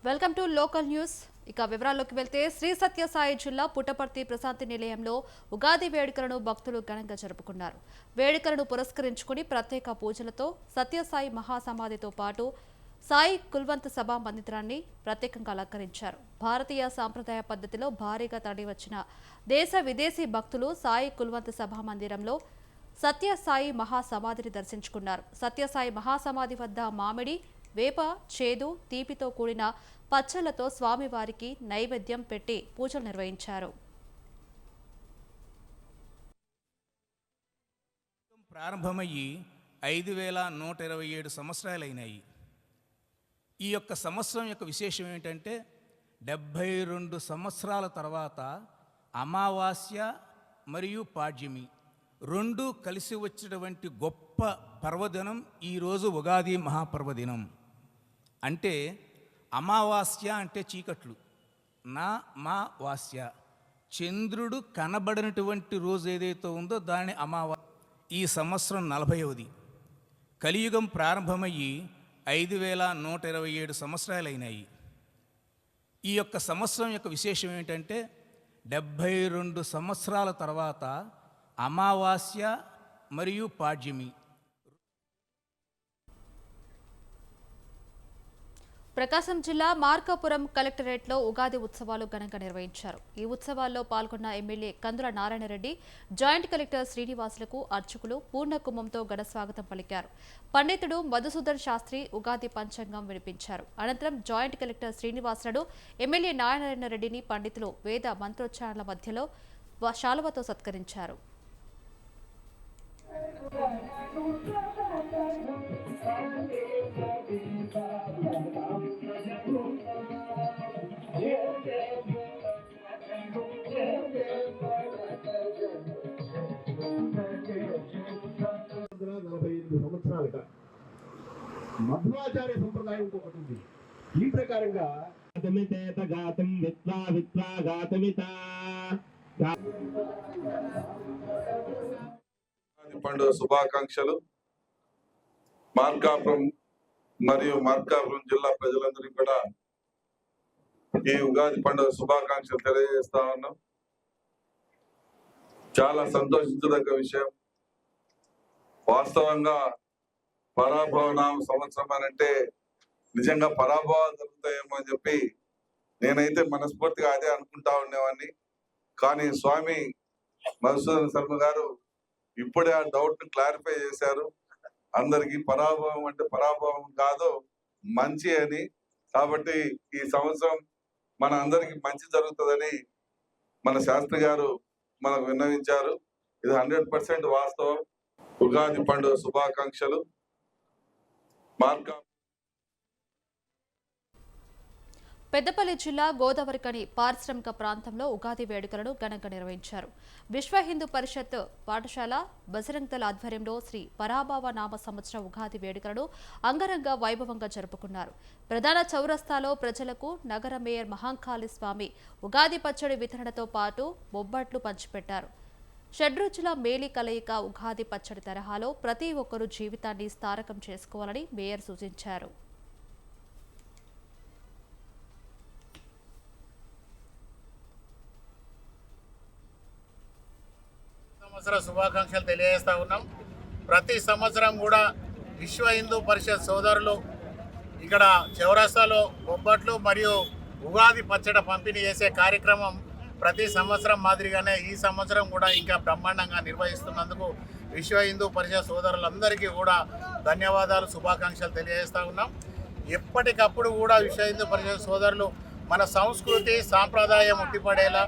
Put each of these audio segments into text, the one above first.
Welcome to local news. ఇక వివరాల్లోకి వెళ్తే శ్రీ సత్యసాయి జిల్లా పుట్టపర్తి ప్రశాంతి నిలయంలో ఉగాది వేడుకలను భక్తులు ఘనంగా జరుపుకున్నారు. వేడుకలను పురస్కరించుకుని ప్రత్యేక పూజలతో సత్యసాయి మహాసమాధితో పాటు సాయి కుల్వంత్ సభా మందిరాన్ని ప్రత్యేకంగా అలంకరించారు. భారతీయ సాంప్రదాయ పద్ధతిలో భారీగా తరలివచ్చిన దేశ విదేశీ భక్తులు సాయి కుల్వంత్ సభా మందిరంలో సత్యసాయి మహాసమాధిని దర్శించుకున్నారు. సత్యసాయి మహాసమాధి వద్ద మామిడి, వేప, చేదు, తీపితో కూడిన పచ్చళ్లతో స్వామివారికి నైవేద్యం పెట్టి పూజలు నిర్వహించారు. ప్రారంభమయ్యి 5127 సంవత్సరాలైనాయి. ఈ యొక్క సంవత్సరం యొక్క విశేషం ఏంటంటే 72 సంవత్సరాల తర్వాత అమావాస్య మరియు పాడ్యమి రెండు కలిసి వచ్చినటువంటి గొప్ప పర్వదినం ఈరోజు ఉగాది మహాపర్వదినం. అంటే అమావాస్య అంటే చీకట్లు, మా వాస్య చంద్రుడు కనబడినటువంటి రోజు ఏదైతే ఉందో దాని అమావాస్య. ఈ సంవత్సరం 40వది. కలియుగం ప్రారంభమయ్యి 5127 సంవత్సరాలైనాయి. ఈ యొక్క సంవత్సరం యొక్క విశేషం ఏంటంటే 72 సంవత్సరాల తర్వాత అమావాస్య మరియు పాడ్యమి. ప్రకాశం జిల్లా మార్కాపురం కలెక్టరేట్లో ఉగాది ఉత్సవాలు ఘనంగా నిర్వహించారు. ఈ ఉత్సవాల్లో పాల్గొన్న ఎమ్మెల్యే కందుల నారాయణరెడ్డి, జాయింట్ కలెక్టర్ శ్రీనివాసులకు అర్చకులు పూర్ణ కుంభంతో ఘన స్వాగతం పలికారు. పండితుడు మధుసూదన్ శాస్త్రి ఉగాది పంచాంగం వినిపించారు. అనంతరం జాయింట్ కలెక్టర్ శ్రీనివాసులను, ఎమ్మెల్యే నారాయణరెడ్డిని పండితులు వేద మంత్రోచ్చారణల మధ్యలో శాలువతో సత్కరించారు. మధ్వాచార్య సంప్రదాయం ఇంకొకటి ఉంది. ఈ ప్రకారంగా పండుగ శుభాకాంక్షలు. మార్కాపురం మరియు మార్కాపురం జిల్లా ప్రజలందరికీ కూడా ఈ ఉగాది పండుగ శుభాకాంక్షలు తెలియజేస్తా ఉన్నాం. చాలా సంతోషించదగ్గ విషయం. వాస్తవంగా పరాభవనామ సంవత్సరం అని అంటే నిజంగా పరాభవాలు జరుగుతాయేమో అని చెప్పి నేనైతే మనస్ఫూర్తిగా అదే అనుకుంటా ఉండేవాడిని. కానీ స్వామి మధుసూదన్ శర్మ గారు ఇప్పుడే ఆ డౌట్ ని క్లారిఫై చేశారు. అందరికీ పరాభవం అంటే పరాభవం కాదు, మంచి అని. కాబట్టి ఈ సంవత్సరం మన అందరికి మంచి జరుగుతుందని మన శాస్త్రి గారు మనకు విన్నవించారు. ఇది 100% వాస్తవం. ఉగాది పండుగ శుభాకాంక్షలు. పెద్దపల్లి జిల్లా గోదావరికని పారిశ్రామిక ప్రాంతంలో ఉగాది వేడుకలను ఘనంగా నిర్వహించారు. విశ్వ హిందూ పరిషత్ పాఠశాల బజరంగ్ దళ ఆధ్వర్యంలో శ్రీ పరాభవ నామ సంవత్సర ఉగాది వేడుకలను అంగరంగ వైభవంగా జరుపుకున్నారు. ప్రధాన చౌరస్తాలో ప్రజలకు నగర మేయర్ మహాంకాళి స్వామి ఉగాది పచ్చడి వితరణతో పాటు బొబ్బట్లు పంచిపెట్టారు. షడ్రుచుల మేలి కలయిక ఉగాది పచ్చడి తరహాలో ప్రతి ఒక్కరూ జీవితాన్ని స్థారకం చేసుకోవాలని మేయర్ సూచించారు. సంవత్సర శుభాకాంక్షలు తెలియజేస్తా ఉన్నాం. ప్రతి సంవత్సరం కూడా విశ్వ హిందూ పరిషత్ సోదరులు ఇక్కడ చౌరస్తాలో బొబ్బట్లు మరియు ఉగాది పచ్చడి పంపిణీ చేసే కార్యక్రమం ప్రతి సంవత్సరం మాదిరిగానే ఈ సంవత్సరం కూడా ఇంకా బ్రహ్మాండంగా నిర్వహిస్తున్నందుకు విశ్వ హిందూ పరిషత్ సోదరులందరికీ కూడా ధన్యవాదాలు, శుభాకాంక్షలు తెలియజేస్తూ ఉన్నాం. ఎప్పటికప్పుడు కూడా విశ్వ హిందూ పరిషత్ సోదరులు మన సంస్కృతి సాంప్రదాయం ఉట్టిపడేలా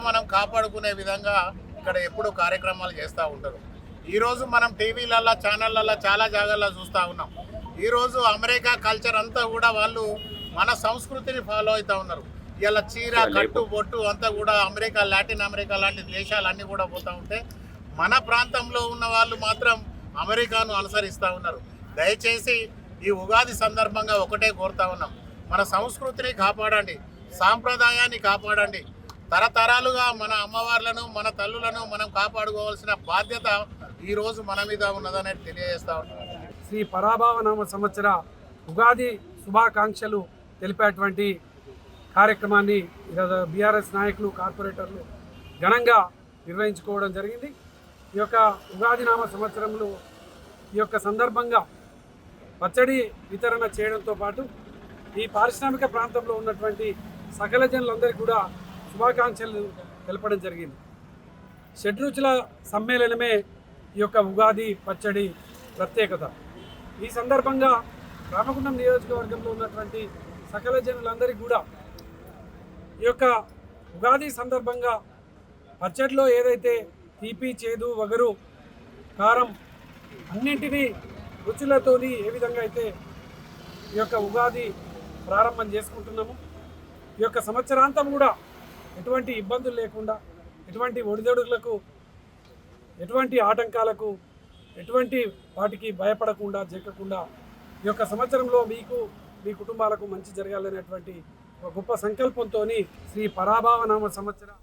మనం కాపాడుకునే విధంగా ఇక్కడ ఎప్పుడూ కార్యక్రమాలు చేస్తూ ఉంటారు. ఈరోజు మనం టీవీలల్లో ఛానళ్ళల్లో చాలా జాగాల్లో చూస్తూ ఉన్నాం. ఈరోజు అమెరికా కల్చర్ అంతా కూడా వాళ్ళు మన సంస్కృతిని ఫాలో అవుతూ ఉన్నారు. ఇలా చీర కట్టు బొట్టు అంతా కూడా అమెరికా, లాటిన్ అమెరికా లాంటి దేశాలన్నీ కూడా పోతూ ఉంటే మన ప్రాంతంలో ఉన్న వాళ్ళు మాత్రం అమెరికాను అనుసరిస్తూ ఉన్నారు. దయచేసి ఈ ఉగాది సందర్భంగా ఒకటే కోరుతా ఉన్నాం, మన సంస్కృతిని కాపాడండి, సాంప్రదాయాన్ని కాపాడండి. తరతరాలుగా మన అమ్మవార్లను మన తల్లులను మనం కాపాడుకోవాల్సిన బాధ్యత ఈరోజు మన మీద ఉన్నదని తెలియజేస్తా ఉన్నాం. శ్రీ పరాభవ నామ సంవత్సర ఉగాది శుభాకాంక్షలు తెలిపేటువంటి కార్యక్రమాన్ని ఈరోజు బీఆర్ఎస్ నాయకులు కార్పొరేటర్లు ఘనంగా నిర్వహించుకోవడం జరిగింది. ఈ యొక్క ఉగాది నామ సంవత్సరంలో ఈ యొక్క సందర్భంగా పచ్చడి వితరణ చేయడంతో పాటు ఈ పారిశ్రామిక ప్రాంతంలో ఉన్నటువంటి సకల జనులందరికీ కూడా శుభాకాంక్షలు తెలపడం జరిగింది. షడ్రుచుల సమ్మేళనమే ఈ యొక్క ఉగాది పచ్చడి ప్రత్యేకత. ఈ సందర్భంగా రామగుండం నియోజకవర్గంలో ఉన్నటువంటి సకల జనులందరికీ కూడా ఈ యొక్క ఉగాది సందర్భంగా పచ్చడిలో ఏదైతే తీపి, చేదు, వగరు, కారం అన్నింటినీ రుచులతోని ఏ విధంగా అయితే ఈ యొక్క ఉగాది ప్రారంభం చేసుకుంటున్నాము, ఈ యొక్క సంవత్సరాంతం కూడా ఎటువంటి ఇబ్బందులు లేకుండా, ఎటువంటి ఒడిదొడుకులకు, ఎటువంటి ఆటంకాలకు, ఎటువంటి వాటికి భయపడకుండా, జక్కకుండా ఈ యొక్క సంవత్సరంలో మీకు మీ కుటుంబాలకు మంచి జరగాలనేటువంటి ఒక గొప్ప సంకల్పంతో శ్రీ పరాభవ నామ సంవత్సరం.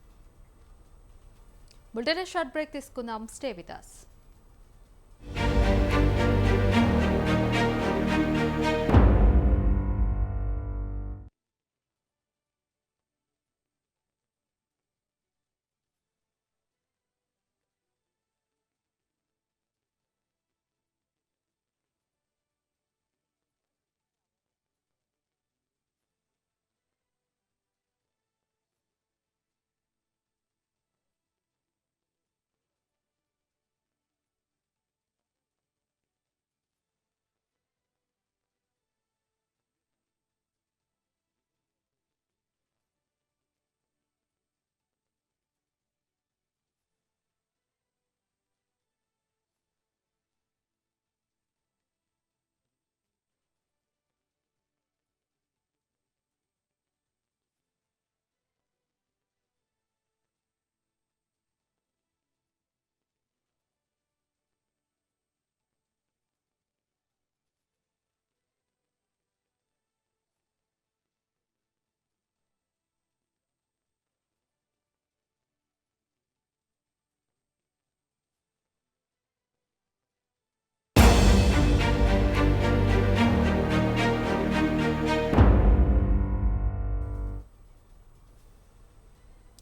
బులెటిన్ షార్ట్ బ్రేక్ తీసుకుందాం. Stay with us.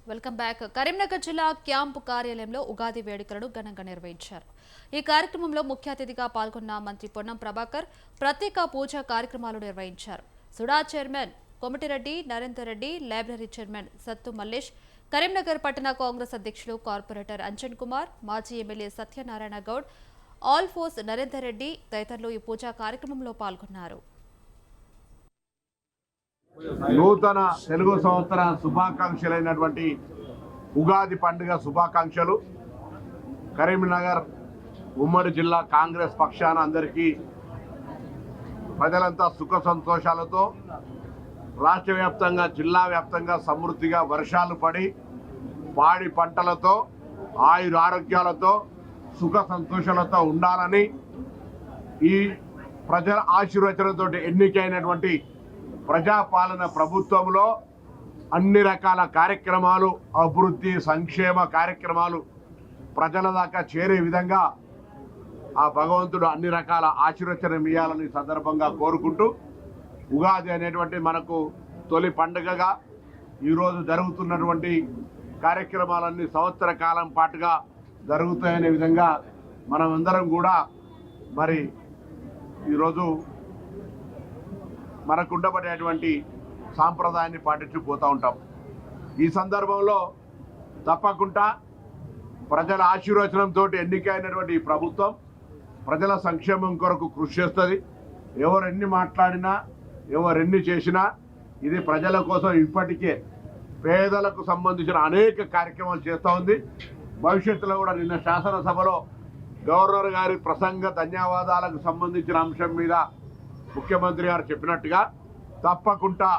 Welcome back. Karimnagar జిల్లా క్యాంపు కార్యాలయంలో ఉగాది వేడుకలను ఘనంగా నిర్వహించారు. ఈ కార్యక్రమంలో ముఖ్య అతిథిగా పాల్గొన్న మంత్రి పొన్నం ప్రభాకర్ ప్రత్యేక పూజా కార్యక్రమాలు నిర్వహించారు. SUDA chairman Komatireddy Narender Reddy, library chairman సత్తు మల్లేష్, కరీంనగర్ పట్టణ కాంగ్రెస్ అధ్యక్షులు కార్పొరేటర్ అంజన్ కుమార్, మాజీ MLA Satyanarayana Goud, all force Narender Reddy తదితరులు ఈ పూజా కార్యక్రమంలో పాల్గొన్నారు. నూతన తెలుగు సంవత్సర శుభాకాంక్షలైనటువంటి ఉగాది పండుగ శుభాకాంక్షలు. కరీంనగర్ ఉమ్మడి జిల్లా కాంగ్రెస్ పక్షాన అందరికీ ప్రజలంతా సుఖ సంతోషాలతో, రాష్ట్ర వ్యాప్తంగా జిల్లా వ్యాప్తంగా సమృద్ధిగా వర్షాలు పడి పాడి పంటలతో ఆయుర ఆరోగ్యాలతో సుఖ సంతోషాలతో ఉండాలని ఈ ప్రజల ఆశీర్వచనంతో ఎన్నికైనటువంటి ప్రజాపాలన ప్రభుత్వంలో అన్ని రకాల కార్యక్రమాలు, అభివృద్ధి సంక్షేమ కార్యక్రమాలు ప్రజల దాకా చేరే విధంగా ఆ భగవంతుడు అన్ని రకాల ఆశీర్వచనం ఇవ్వాలని సందర్భంగా కోరుకుంటూ, ఉగాది అనేటువంటి మనకు తొలి పండుగగా ఈరోజు జరుగుతున్నటువంటి కార్యక్రమాలన్నీ సంవత్సర కాలం పాటుగా జరుగుతాయనే విధంగా మనమందరం కూడా మరి ఈరోజు మనకు ఉండబడేటువంటి సాంప్రదాయాన్ని పాటించి పోతూ ఉంటాం. ఈ సందర్భంలో తప్పకుండా ప్రజల ఆశీర్వచనంతో ఎన్నికైనటువంటి ఈ ప్రభుత్వం ప్రజల సంక్షేమం కొరకు కృషి చేస్తుంది. ఎవరెన్ని మాట్లాడినా, ఎవరెన్ని చేసినా ఇది ప్రజల కోసం ఇప్పటికే పేదలకు సంబంధించిన అనేక కార్యక్రమాలు చేస్తూ ఉంది. భవిష్యత్తులో కూడా నిన్న శాసనసభలో గవర్నర్ గారి ప్రసంగ ధన్యవాదాలకు సంబంధించిన అంశం మీద ముఖ్యమంత్రి గారు చెప్పినట్టుగా తప్పకుండా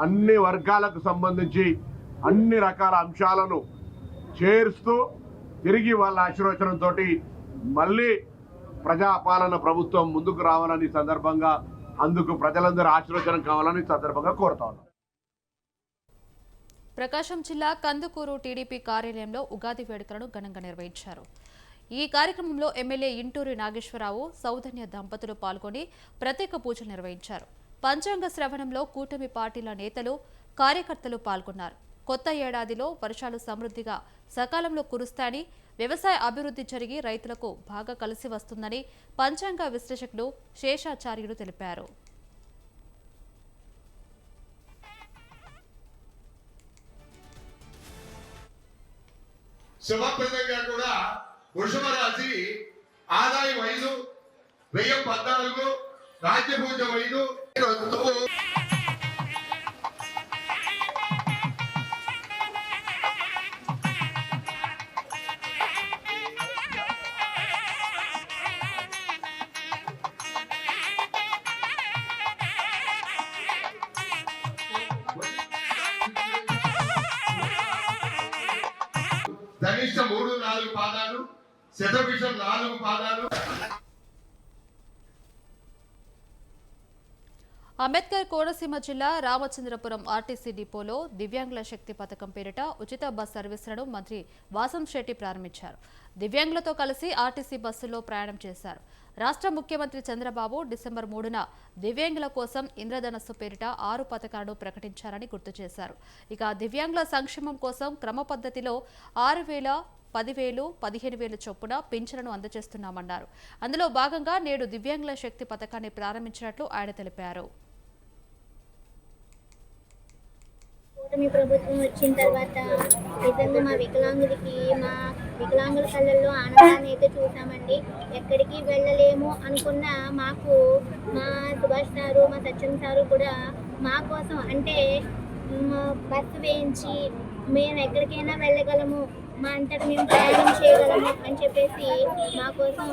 అన్ని వర్గాలకు సంబంధించి అన్ని రకాల అంశాలను చేరుస్తూ తిరిగి వాళ్ళ ఆశీర్వచనంతో మళ్ళీ ప్రజాపాలన ప్రభుత్వం ముందుకు రావాలని సందర్భంగా, అందుకు ప్రజలందరూ ఆశీర్వచనం కావాలని సందర్భంగా కోరుతా ఉన్నాం. ప్రకాశం జిల్లా కందుకూరు టీడీపీ కార్యాలయంలో ఉగాది వేడుకలను ఘనంగా నిర్వహించారు. ఈ కార్యక్రమంలో ఎమ్మెల్యే ఇంటూరి నాగేశ్వరరావు, సౌధన్య దంపతులు పాల్గొని ప్రత్యేక పూజలు నిర్వహించారు. పంచాంగ శ్రవణంలో కూటమి పార్టీల నేతలు, కార్యకర్తలు పాల్గొన్నారు. కొత్త ఏడాదిలో వర్షాలు సమృద్ధిగా సకాలంలో కురుస్తాయని, వ్యవసాయ అభివృద్ధి జరిగి రైతులకు బాగా కలిసి వస్తుందని పంచాంగ విశ్లేషకులు శేషాచార్యులు తెలిపారు. శుభప్రదంగా కూడా వృషభ రాశి ఆదాయం 5, వ్యయం 14, రాజ్యభూజం 5. ధనిష్ట 3-4 పాదాలు, శతభిషం 4 పాదాలు. అంబేద్కర్ కోనసీమ జిల్లా రామచంద్రపురం ఆర్టీసీ డిపోలో దివ్యాంగుల శక్తి పథకం పేరిట ఉచిత బస్ సర్వీసులను మంత్రి వాసంశెట్టి ప్రారంభించారు. దివ్యాంగులతో కలిసి ఆర్టీసీ బస్సుల్లో ప్రయాణం చేశారు. రాష్ట్ర ముఖ్యమంత్రి చంద్రబాబు డిసెంబర్ 3న దివ్యాంగుల కోసం ఇంద్రధనస్సు పేరిట 6 పథకాలను ప్రకటించారని గుర్తు చేశారు. ఇక దివ్యాంగుల సంక్షేమం కోసం క్రమ పద్ధతిలో 6,000, 10,000, 15,000 చొప్పున పింఛన్లను అందజేస్తున్నామన్నారు. అందులో భాగంగా నేడు దివ్యాంగుల శక్తి పథకాన్ని ప్రారంభించినట్లు ఆయన తెలిపారు. కూటమి ప్రభుత్వం వచ్చిన తర్వాత నిజంగా మా వికలాంగుల కళ్ళల్లో ఆనందాన్ని అయితే చూసామండి. ఎక్కడికి వెళ్ళలేము అనుకున్న మాకు మా సుభాష్ సారు, మా సత్యం సారు కూడా మా కోసం అంటే బస్సు వేయించి మేము ఎక్కడికైనా వెళ్ళగలము, మా అంతటా మేము ప్రయాణం చేయగలము అని చెప్పేసి మా కోసం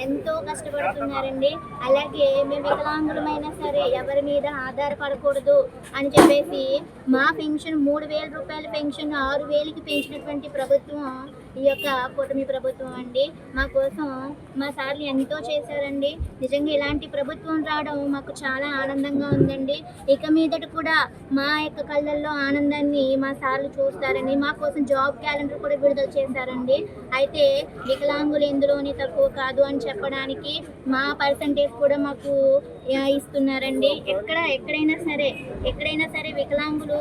ఎంతో కష్టపడుతున్నారండి. అలాగే మేము వికలాంగులమైనా సరే ఎవరి మీద ఆధారపడకూడదు అని చెప్పేసి మా పెన్షన్ 3,000 రూపాయల పెన్షన్ 6,000కి పెంచినటువంటి ప్రభుత్వం ఈ యొక్క కూటమి ప్రభుత్వం అండి. మా కోసం మా సార్లు ఎంతో చేశారండి. నిజంగా ఇలాంటి ప్రభుత్వం రావడం మాకు చాలా ఆనందంగా ఉందండి. ఇక మీదట కూడా మా యొక్క కళ్ళల్లో ఆనందాన్ని మా సార్లు చూస్తారని మా కోసం జాబ్ క్యాలెండర్ కూడా విడుదల చేశారండి. అయితే వికలాంగులు ఎందులోని తక్కువ కాదు అని చెప్పడానికి మా పర్సంటేజ్ కూడా మాకు ఇస్తున్నారండి. ఎక్కడైనా సరే వికలాంగులు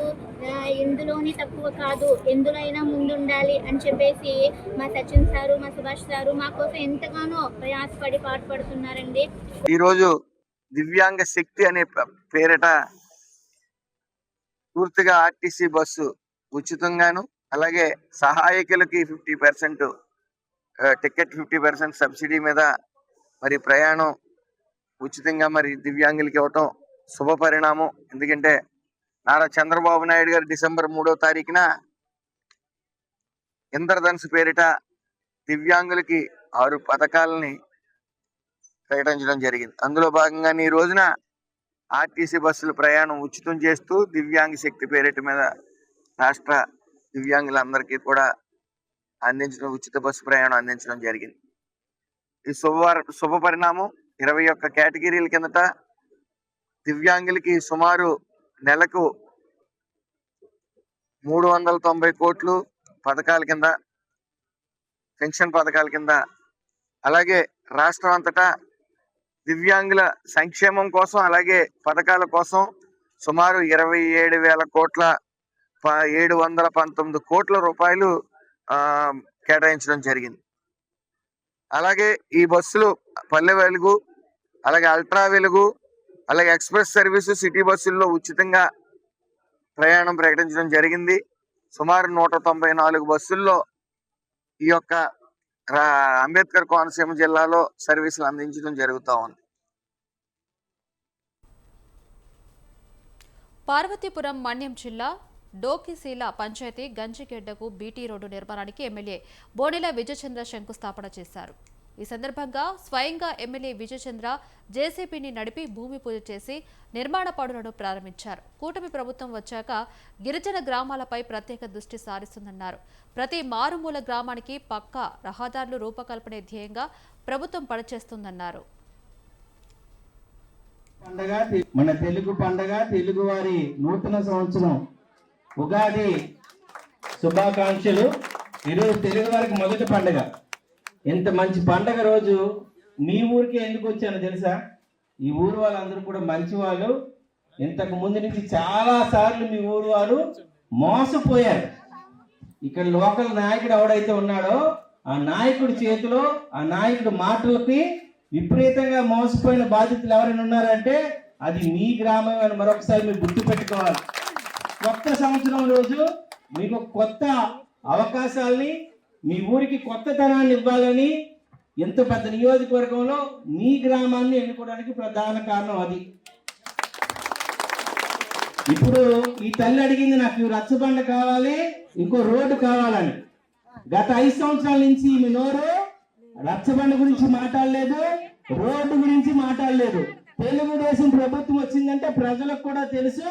ఎందులోని తక్కువ కాదు, ఎందులోనైనా ముందుండాలి అని చెప్పేసి మా సచిన్ సారు, మా సుభాష్ సారు మా కోసం ఎంతగానో ప్రయాసపడి పాటుపడుతున్నారండి. ఈరోజు దివ్యాంగ శక్తి అనే పేరిట పూర్తిగా ఆర్టీసీ బస్సు ఉచితంగాను, అలాగే సహాయకులకి 50% టికెట్ 50% సబ్సిడీ మీద మరి ప్రయాణం ఉచితంగా మరి దివ్యాంగులకి ఇవ్వటం శుభ పరిణామం. ఎందుకంటే నారా చంద్రబాబు నాయుడు గారు డిసెంబర్ 3వ తారీఖున ఇంద్రధనుసు పేరిట దివ్యాంగులకి 6 పథకాలని ప్రకటించడం జరిగింది. అందులో భాగంగానే ఈ రోజున ఆర్టీసీ బస్సుల ప్రయాణం ఉచితం చేస్తూ దివ్యాంగ శక్తి పేరిట మీద రాష్ట్ర దివ్యాంగులందరికీ కూడా అందించడం, ఉచిత బస్సు ప్రయాణం అందించడం జరిగింది. ఈ శుభ పరిణామం 21 కేటగిరీల కిందట దివ్యాంగులకి సుమారు నెలకు 390 కోట్లు పథకాల కింద, పెన్షన్ పథకాల కింద, అలాగే రాష్ట్రం అంతటా దివ్యాంగుల సంక్షేమం కోసం అలాగే పథకాల కోసం సుమారు 27,000 కోట్ల 719 కోట్ల రూపాయలు కేటాయించడం జరిగింది. అలాగే ఈ బస్సులు పల్లె వెలుగు, అలాగే అల్ట్రా వెలుగు, అలాగే ఎక్స్ప్రెస్ సర్వీసు సిటీ బస్సుల్లో ఉచితంగా ప్రయాణం ప్రకటించడం జరిగింది. సుమారు 194 బస్సుల్లో ఈ యొక్క అంబేద్కర్ కోనసీమ జిల్లాలో సర్వీసులు అందించడం జరుగుతూ ఉంది. పార్వతీపురం మన్యం జిల్లా డోకిసీల పంచాయతీ గంజిగెడ్డకు బీటీ రోడ్డు నిర్మాణానికి ఎమ్మెల్యే బోనెల విజయచంద్ర శంకుస్థాపన చేశారు. ఈ సందర్భంగా స్వయంగా ఎమ్మెల్యే విజయచంద్ర జేసీబీని నడిపి భూమి పూజ చేసి నిర్మాణ పనులను ప్రారంభించారు. కూటమి ప్రభుత్వం వచ్చాక గిరిజన గ్రామాలపై ప్రత్యేక దృష్టి సారిస్తుందన్నారు. ప్రతి మారుమూల గ్రామానికి పక్కా రహదారులు రూపకల్పనే ధ్యేయంగా ప్రభుత్వం పనిచేస్తుందన్నారు. మన తెలుగు పండగ, తెలుగు వారి నూతన సంవత్సరం ఉగాది శుభాకాంక్షలు. ఈరోజు తెలుగు వారికి మొదటి పండగ. ఇంత మంచి పండగ రోజు మీ ఊరికి ఎందుకు వచ్చానో తెలుసా? ఈ ఊరు వాళ్ళందరూ కూడా మంచి వాళ్ళు, ఇంతకు ముందు నుంచి చాలా సార్లు మీ ఊరు వారు మోసపోయారు. ఇక్కడ లోకల్ నాయకుడు ఎవడైతే ఉన్నాడో ఆ నాయకుడి చేతిలో ఆ నాయకుడి మాటలకి విపరీతంగా మోసపోయిన బాధితులు ఎవరైనా ఉన్నారంటే అది మీ గ్రామం అని మరొకసారి మీరు గుర్తుపెట్టుకోవాలి. కొత్త సంవత్సరం రోజు మీకు కొత్త అవకాశాలని, మీ ఊరికి కొత్తతనాన్ని ఇవ్వాలని ఎంత పెద్ద నియోజకవర్గంలో మీ గ్రామాన్ని ఎన్నుకోవడానికి ప్రధాన కారణం అది. ఇప్పుడు ఈ తల్లి అడిగింది నాకు రచ్చబండ కావాలి, ఇంకో రోడ్డు కావాలని. గత 5 సంవత్సరాల నుంచి మీ నోరు రచ్చబండ గురించి మాట్లాడలేదు, రోడ్డు గురించి మాట్లాడలేదు. తెలుగుదేశం ప్రభుత్వం వచ్చిందంటే ప్రజలకు కూడా తెలుసు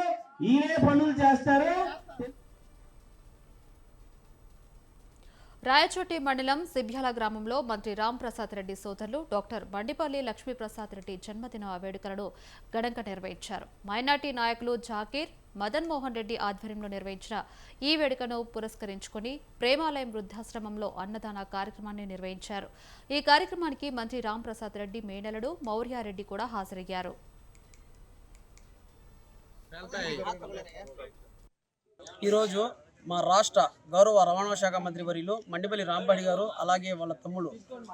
ఈయనే పనులు చేస్తారు. రాయచోటి మండలం సిబ్యాల గ్రామంలో మంత్రి రాంప్రసాద్ రెడ్డి సోదరులు డాక్టర్ బండిపల్లి లక్ష్మీప్రసాద్ రెడ్డి జన్మదిన వేడుకలను ఘనంగా నిర్వహించారు. మైనార్టీ నాయకులు జాకీర్, మదన్ మోహన్ రెడ్డి ఆధ్వర్యంలో నిర్వహించిన ఈ వేడుకను పురస్కరించుకుని ప్రేమాలయం వృద్ధాశ్రమంలో అన్నదాన కార్యక్రమాన్ని నిర్వహించారు. ఈ కార్యక్రమానికి మంత్రి రాంప్రసాద్ రెడ్డి మేనలుడు మౌర్యారెడ్డి కూడా హాజరయ్యారు. ఈరోజు మా రాష్ట్ర గౌరవ రవాణా శాఖ మంత్రి వర్యులు మండిపల్లి రాంబాడి గారు అలాగే వాళ్ళ తమ్ముడు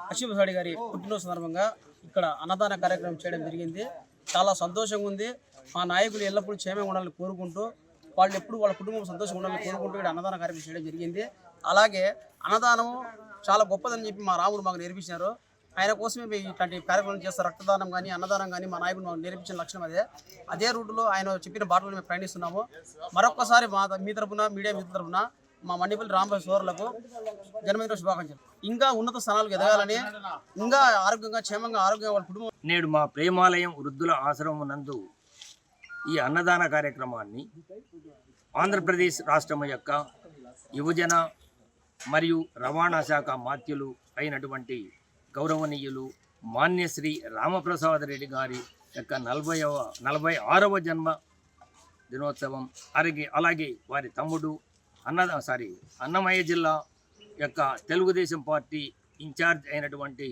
లక్ష్మీప్రసాద్ గారి పుట్టినరోజు సందర్భంగా ఇక్కడ అన్నదాన కార్యక్రమం చేయడం జరిగింది. చాలా సంతోషంగా ఉంది. మా నాయకులు ఎల్లప్పుడూ క్షేమంగా ఉండాలని కోరుకుంటూ, వాళ్ళు ఎప్పుడు వాళ్ళ కుటుంబం సంతోషంగా ఉండాలని కోరుకుంటూ ఇక్కడ అన్నదాన కార్యక్రమం చేయడం జరిగింది. అలాగే అన్నదానం చాలా గొప్పదని చెప్పి మా రాముడు మాకు నేర్పించారు. ఆయన కోసమే మేము ఇట్లాంటి కార్యక్రమాలు చేస్తారు. రక్తదానం కానీ అన్నదానం కానీ మా నాయకుడు మాకు నేర్పించిన లక్షణం అదే రూట్లో ఆయన చెప్పిన బాటలో మేము ప్రయాణిస్తున్నాము. మరొక్కసారి మీ తరఫున, మీడియా మిత్రుల తరఫున మా మండిపల్లి రాంబాబు సోదరులకు జన్మదిన శుభాకాంక్షలు. ఇంకా ఉన్నత స్థానాలకు ఎదగాలని, ఇంకా క్షేమంగా ఆరోగ్యంగా వాళ్ళ కుటుంబం. నేడు మా ప్రేమాలయం వృద్ధుల ఆశ్రమం నందు ఈ అన్నదాన కార్యక్రమాన్ని ఆంధ్రప్రదేశ్ రాష్ట్రం యొక్క యువజన మరియు రవాణా శాఖ మాత్యులు అయినటువంటి గౌరవనీయులు మాన్యశ్రీ రామప్రసాద్ రెడ్డి గారి యొక్క 46వ జన్మ దినోత్సవం, అలాగే వారి తమ్ముడు అన్నమయ్య జిల్లా యొక్క తెలుగుదేశం పార్టీ ఇన్ఛార్జ్ అయినటువంటి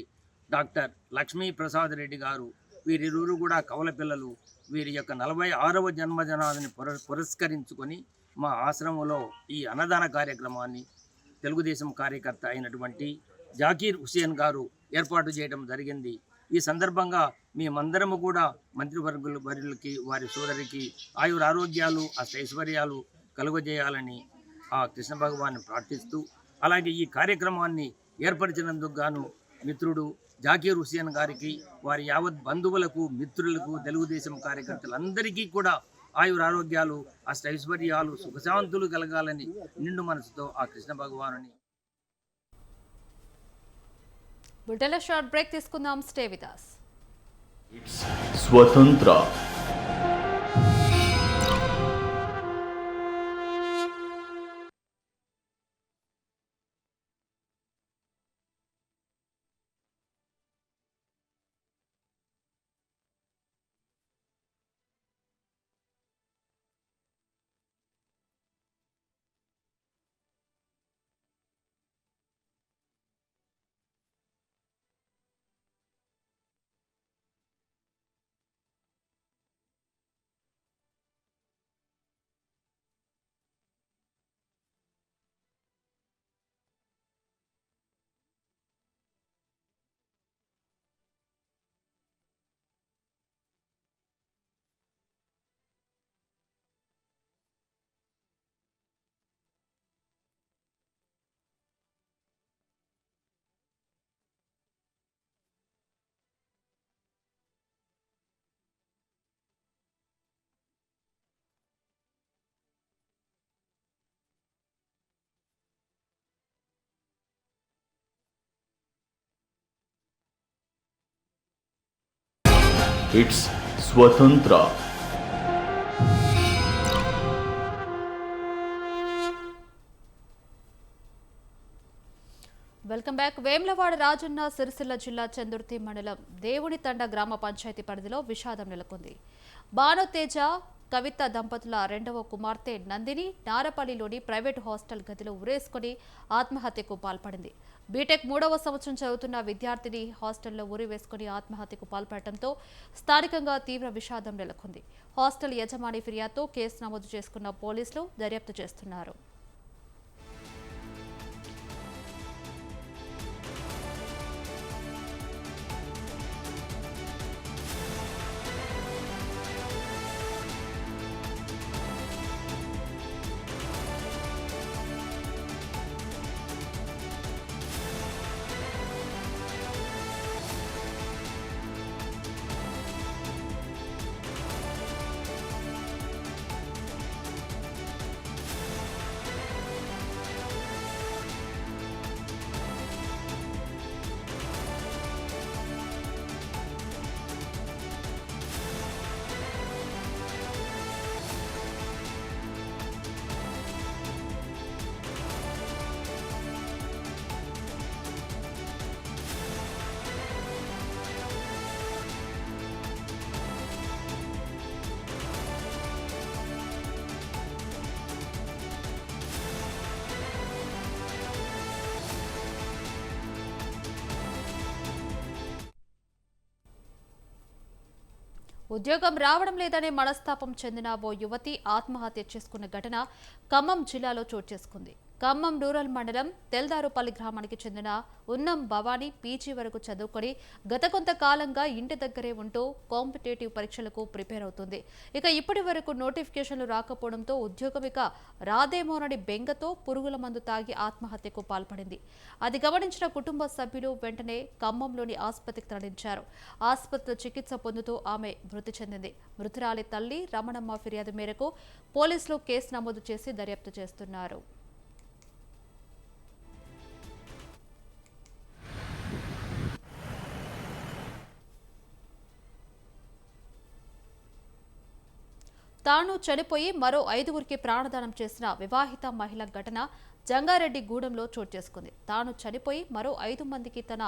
డాక్టర్ లక్ష్మీప్రసాద్ రెడ్డి గారు, వీరిరువురు కూడా కవల పిల్లలు. వీరి యొక్క 46వ జన్మదినాన్ని పురస్కరించుకొని మా ఆశ్రమంలో ఈ అన్నదాన కార్యక్రమాన్ని తెలుగుదేశం కార్యకర్త అయినటువంటి జాకీర్ హుసేన్ గారు ఏర్పాటు చేయడం జరిగింది. ఈ సందర్భంగా మేమందరము కూడా మంత్రివర్గులకి, వారి సోదరికి ఆయురారోగ్యాలు, అష్టైశ్వర్యాలు కలుగజేయాలని ఆ కృష్ణ భగవాన్ని ప్రార్థిస్తూ, అలాగే ఈ కార్యక్రమాన్ని ఏర్పరిచినందుకు గాను మిత్రుడు జాకీర్ హుసేన్ గారికి, వారి యావత్ బంధువులకు, మిత్రులకు, తెలుగుదేశం కార్యకర్తలందరికీ కూడా ఆయురారోగ్యాలు, అష్టైశ్వర్యాలు, సుఖశాంతులు కలగాలని నిండు మనసుతో ఆ కృష్ణ భగవానుని. బుల్టెన్లో షార్ట్ బ్రేక్ తీసుకుందాం. Stay with us. Swatantra it's Swatantra. Welcome back. Vemulawada Rajanna Sircilla జిల్లా చందుర్తి మండలం దేవునితండ గ్రామ పంచాయతీ పరిధిలో విషాదం నెలకొంది. భానుతేజ, కవిత దంపతుల 2వ కుమార్తె నందిని నారపల్లిలోని ప్రైవేటు హాస్టల్ గదిలో ఉరేసుకుని ఆత్మహత్యకు పాల్పడింది. బీటెక్ 3వ సంవత్సరం చదువుతున్న విద్యార్థిని హాస్టల్లో ఉరి వేసుకుని ఆత్మహత్యకు పాల్పడటంతో స్థానికంగా తీవ్ర విషాదం నెలకొంది. హాస్టల్ యజమాని ఫిర్యాదుతో కేసు నమోదు చేసుకున్న పోలీసులు దర్యాప్తు చేస్తున్నారు. ఉద్యోగం రావడం లేదనే మనస్తాపం చెందిన ఓ యువతి ఆత్మహత్య చేసుకున్న ఘటన ఖమ్మం జిల్లాలో చోటు చేసుకుంది. ఖమ్మం రూరల్ మండలం తెల్దారుపల్లి గ్రామానికి చెందిన ఉన్నం భవానీ పీజీ వరకు చదువుకొని గత కొంతకాలంగా ఇంటి దగ్గరే ఉంటూ కాంపిటేటివ్ పరీక్షలకు ప్రిపేర్ అవుతుంది. ఇక ఇప్పటి వరకు నోటిఫికేషన్లు రాకపోవడంతో ఉద్యోగం ఇక రాదేమోనని బెంగతో పురుగుల మందు తాగి ఆత్మహత్యకు పాల్పడింది. అది గమనించిన కుటుంబ సభ్యులు వెంటనే ఖమ్మంలోని ఆసుపత్రికి తరలించారు. ఆసుపత్రిలో చికిత్స పొందుతూ ఆమె మృతి చెందింది. మృతురాలి తల్లి రమణమ్మ ఫిర్యాదు మేరకు పోలీసులు కేసు నమోదు చేసి దర్యాప్తు చేస్తున్నారు. తాను చనిపోయి మరో 5గురికి ప్రాణదానం చేసిన వివాహిత మహిళ ఘటన జంగారెడ్డి గూడెంలో చోటు చేసుకుంది. తాను చనిపోయి మరో 5 మందికి తన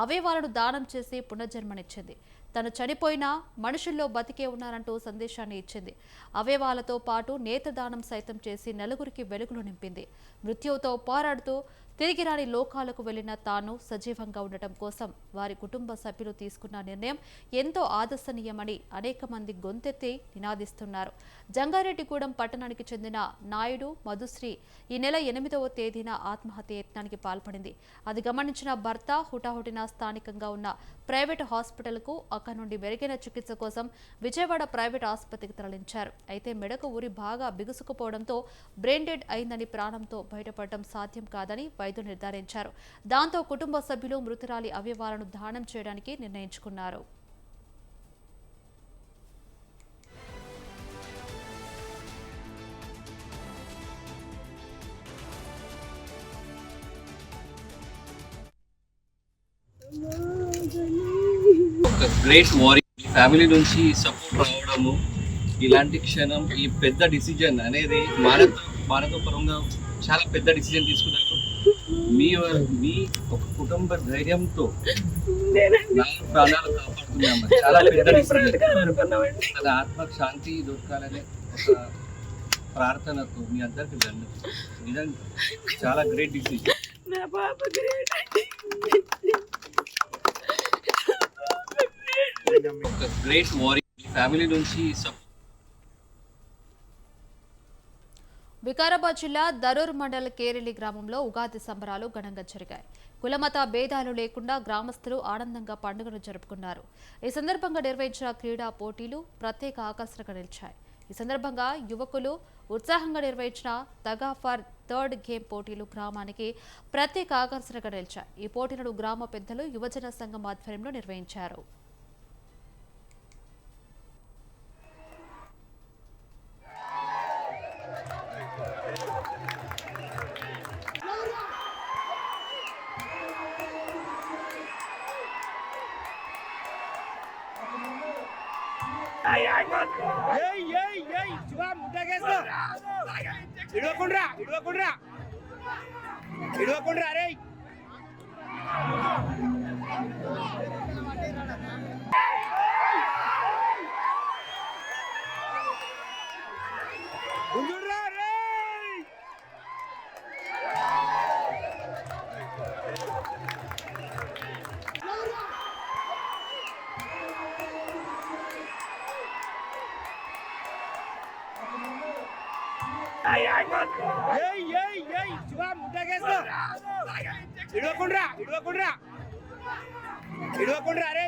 అవయవాలను దానం చేసి పునర్జన్మనిచ్చింది. తను చనిపోయినా మనుషుల్లో బతికే ఉన్నారంటూ సందేశాన్ని ఇచ్చింది. అవయవాలతో పాటు నేత్రదానం సైతం చేసి నలుగురికి వెలుగులు నింపింది. మృత్యువుతో పోరాడుతూ తిరిగి రాని లోకాలకు వెళ్లిన తాను సజీవంగా ఉండటం కోసం వారి కుటుంబ సభ్యులు తీసుకున్న నిర్ణయం ఎంతో ఆదర్శనీయమని అనేక మంది గొంతెత్తి నినాదిస్తున్నారు. జంగారెడ్డిగూడెం పట్టణానికి చెందిన నాయుడు మధుశ్రీ ఈ నెల 8వ తేదీన ఆత్మహత్య యత్నానికి పాల్పడింది. అది గమనించిన భర్త హుటాహుటిన స్థానికంగా ఉన్న ప్రైవేటు హాస్పిటల్కు అక్కడి నుండి మెరుగైన చికిత్స కోసం విజయవాడ ప్రైవేట్ ఆసుపత్రికి తరలించారు. అయితే మెడకు ఉరి బాగా బిగుసుకుపోవడంతో బ్రెయిన్ డెడ్ అయిందని, ప్రాణంతో బయటపడటం సాధ్యం కాదని వైద్యులు నిర్ధారించారు. దాంతో కుటుంబ సభ్యులు మృతురాలి అవయవాలను దానం చేయడానికి నిర్ణయించుకున్నారు. ఒక గ్రేట్ వారి ఫ్యామిలీ నుంచి సపోర్ట్ రావడము, ఇలాంటి క్షణం, ఈ పెద్ద డిసిజన్ అనేది భారత పరంగా చాలా పెద్ద డిసిజన్ తీసుకున్నారు. మీ ఒక కుటుంబ ధైర్యంతో ప్రాణాలు కాపాడుతున్నాము. చాలా పెద్ద డిసిజన్. తన ఆత్మకు శాంతి దొరకాలనే ఒక ప్రార్థనతో మీ అందరికి ధన్యవాదాలు. నిజంగా చాలా గ్రేట్ డిసిజన్. ఒక గ్రేట్ వారి ఫ్యామిలీ నుంచి వికారాబాద్ జిల్లా దరూర్ మండల్ కేరెలి గ్రామంలో ఉగాది సంబరాలు ఘనంగా జరిగాయి. కులమత భేదాలు లేకుండా గ్రామస్తులు ఆనందంగా పండుగను జరుపుకున్నారు. ఈ సందర్భంగా నిర్వహించిన క్రీడా పోటీలు ప్రత్యేక ఆకర్షణగా నిలిచాయి. ఈ సందర్భంగా యువకులు ఉత్సాహంగా నిర్వహించిన తగా ఫర్ థర్డ్ గేమ్ పోటీలు గ్రామానికి ప్రత్యేక ఆకర్షణగా నిలిచాయి. ఈ పోటీలను గ్రామ పెద్దలు యువజన సంఘం ఆధ్వర్యంలో నిర్వహించారు. అరే ఇడవకుండ్రా అరే